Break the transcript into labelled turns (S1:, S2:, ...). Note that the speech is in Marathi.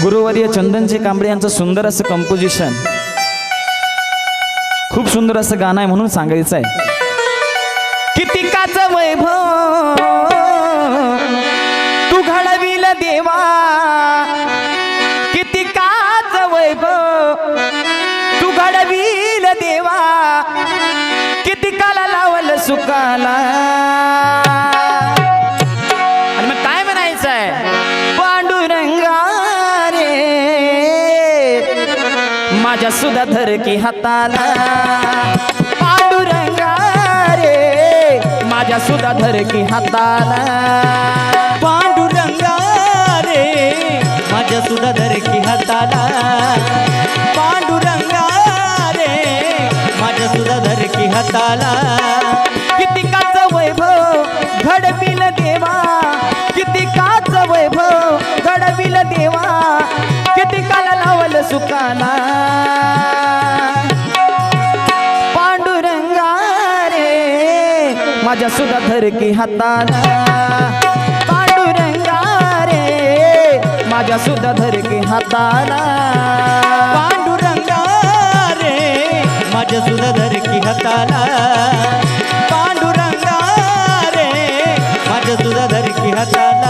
S1: गुरुवर्य चंदनजी कांबळे यांचं सुंदर असं कंपोजिशन, खूप सुंदर असं गाणं आहे म्हणून सांगायचं आहे. कितिकाचं वैभव तू घडविल देवा, कितिकाचं वैभव तू घडविल देवा, कितिकाला लावल सुकाला. आणि मग काय म्हणायचं आहे? पांडुरंगा रे माझ्या सुद्धा धर की हाताला, पांडुरंगा रे माझ्या सुद्धा धर की हाताला,
S2: पांडुरंगा रे माझ्या सुद्धा धर की हाताला, पांडुरंगा रे माझ्या सुद्धा धर की हाताला.
S1: कितिकाचं वैभव घडविल देवा, कितिकाचं वैभव घडविल देवा, कितिकाला लावल सुकाला. पांडुरंगा रे माझ्या सुद्धा धर की हाताला, पांडुरंगा रे माझ्या सुद्धा धर की हाताला,
S2: पांडुरंगा रे माझ्या सुद्धा धर की हाताला, पांडुरंगा रे माझ्या सुद्धा धर की हाताला.